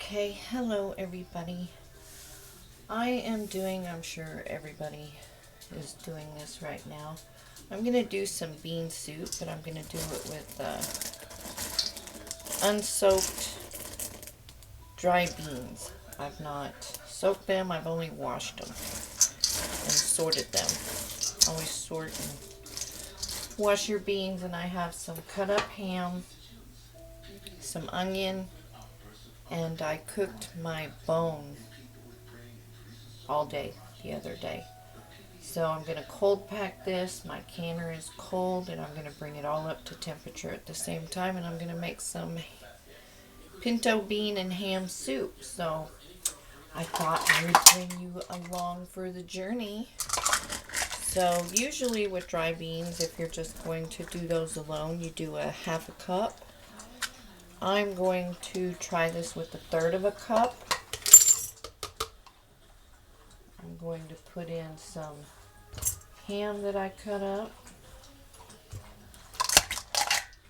Okay, hello everybody. I'm sure everybody is doing this right now. I'm going to do some bean soup, but I'm going to do it with unsoaked dry beans. I've not soaked them, I've only washed them and sorted them. Always sort and wash your beans, and I have some cut up ham, some onion, and I cooked my bone all day the other day. So I'm going to cold pack this. My canner is cold, and I'm going to bring it all up to temperature at the same time, and I'm going to make some pinto bean and ham soup. So I thought I would bring you along for the journey. So usually with dry beans, if you're just going to do those alone, you do a half a cup. I'm going to try this with a third of a cup. I'm going to put in some ham that I cut up,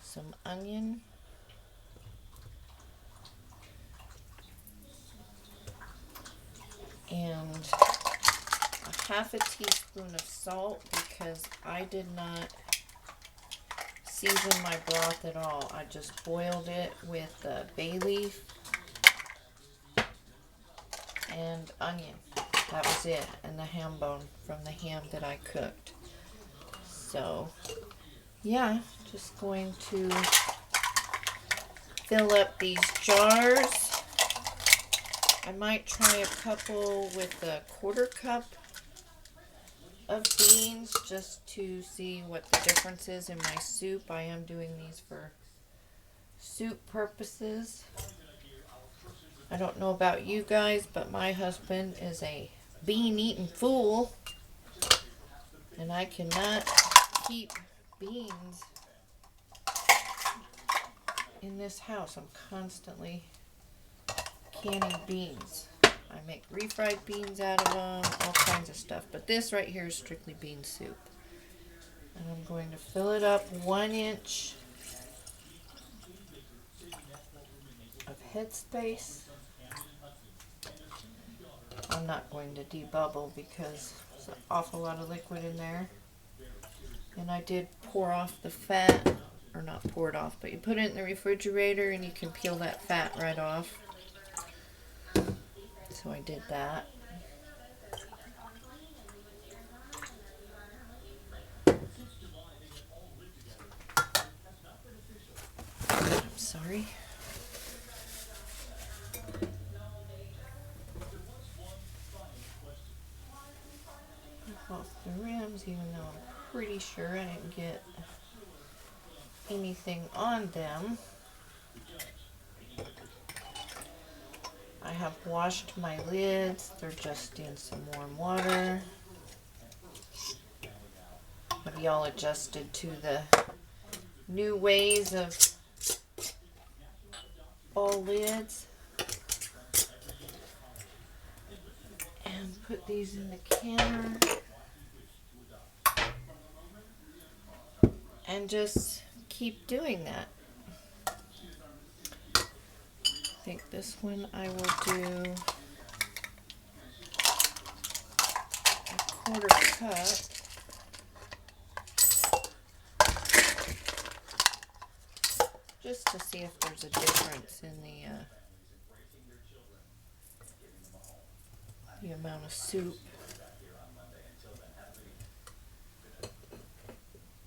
some onion, and a half a teaspoon of salt because I did not season my broth at all. I just boiled it with bay leaf and onion. That was it, and the ham bone from the ham that I cooked. So yeah, just going to fill up these jars. I might try a couple with a quarter cup of beans just to see what the difference is in my soup. I am doing these for soup purposes. I don't know about you guys, but my husband is a bean eating fool, and I cannot keep beans in this house. I'm constantly canning beans. I make refried beans out of them, all kinds of stuff. But this right here is strictly bean soup. And I'm going to fill it up 1 inch of headspace. I'm not going to debubble because there's an awful lot of liquid in there. And I did pour off the fat, or not pour it off, but you put it in the refrigerator and you can peel that fat right off. So I did that. I'm sorry. Off the rims, even though I'm pretty sure I didn't get anything on them. I have washed my lids. They're just in some warm water. Have y'all adjusted to the new ways of ball lids? And put these in the canner. And just keep doing that. I think this one I will do a quarter cup. Just to see if there's a difference in the amount of soup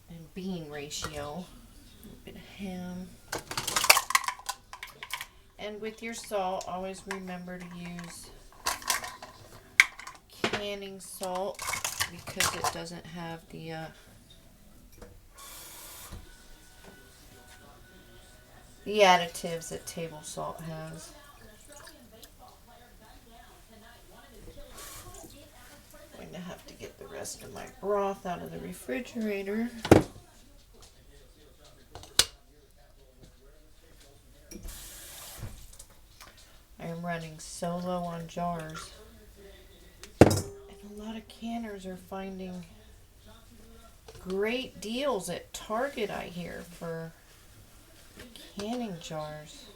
and bean ratio. A bit of ham. And with your salt, always remember to use canning salt because it doesn't have the additives that table salt has. I'm going to have to get the rest of my broth out of the refrigerator. I am running so low on jars. And a lot of canners are finding great deals at Target, I hear, for canning jars.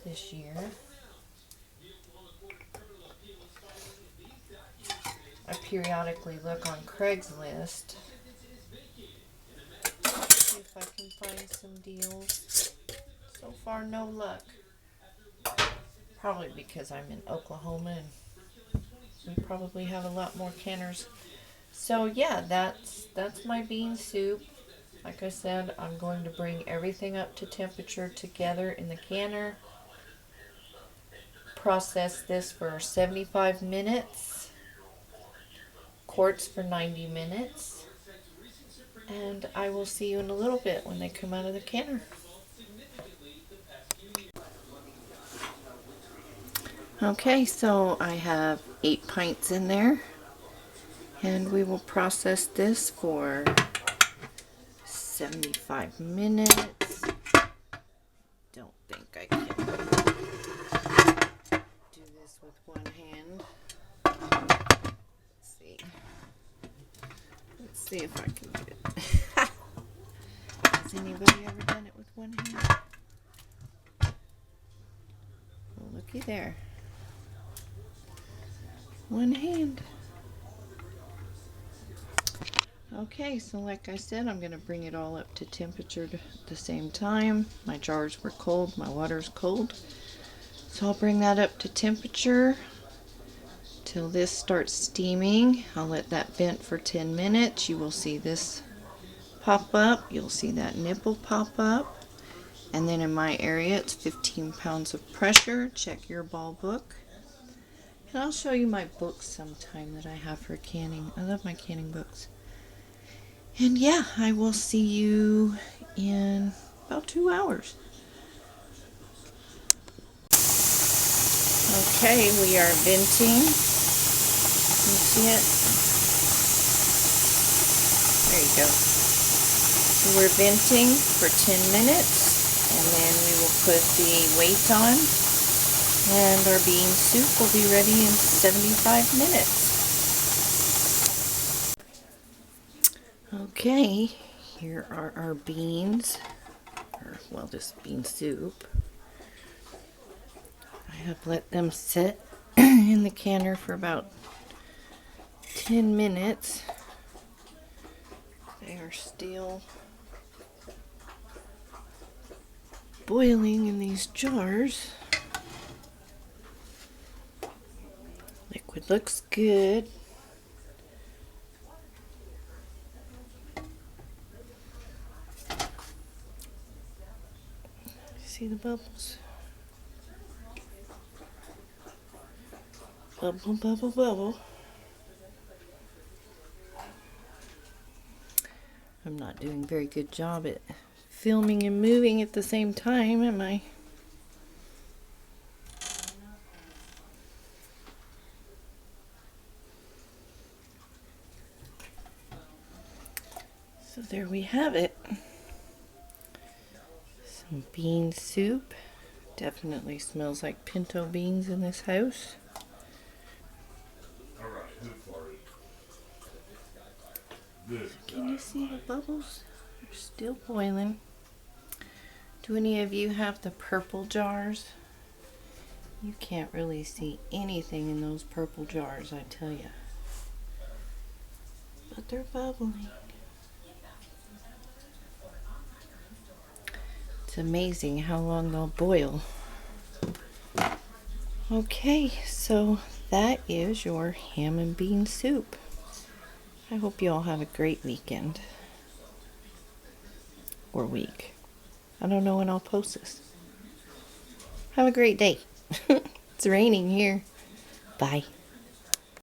this year. I periodically look on Craigslist, see if I can find some deals. So far, no luck. Probably because I'm in Oklahoma and we probably have a lot more canners. So yeah, that's my bean soup. Like I said, I'm going to bring everything up to temperature together in the canner. Process this for 75 minutes. Quarts for 90 minutes. And I will see you in a little bit when they come out of the canner. Okay, so I have 8 pints in there. And we will process this for 75 minutes. Don't think I can do this with one hand. Let's see if I can do it. Has anybody ever done it with one hand? Well, looky there. One hand. Okay, so like I said, I'm going to bring it all up to temperature at the same time. My jars were cold, my water's cold. So I'll bring that up to temperature till this starts steaming. I'll let that vent for 10 minutes. You will see this pop up. You'll see that nipple pop up. And then in my area, it's 15 pounds of pressure. Check your ball book. And I'll show you my books sometime that I have for canning. I love my canning books. And yeah, I will see you in about 2 hours. Okay, we are venting. Can you see it? There you go. So we're venting for 10 minutes, and then we will put the weight on, and our bean soup will be ready in 75 minutes. Okay, here are our beans, or well, just bean soup. I have let them sit in the canner for about 10 minutes. They are still boiling in these jars. Liquid looks good. See the bubbles? Bubble, bubble, bubble. I'm not doing a very good job at filming and moving at the same time, am I? So there we have it. Some bean soup. Definitely smells like pinto beans in this house. Can you see the bubbles? They're still boiling. Do any of you have the purple jars? You can't really see anything in those purple jars, I tell you. But they're bubbling. It's amazing how long they'll boil. Okay, so that is your ham and bean soup. I hope you all have a great weekend. Or week. I don't know when I'll post this. Have a great day. It's raining here. Bye.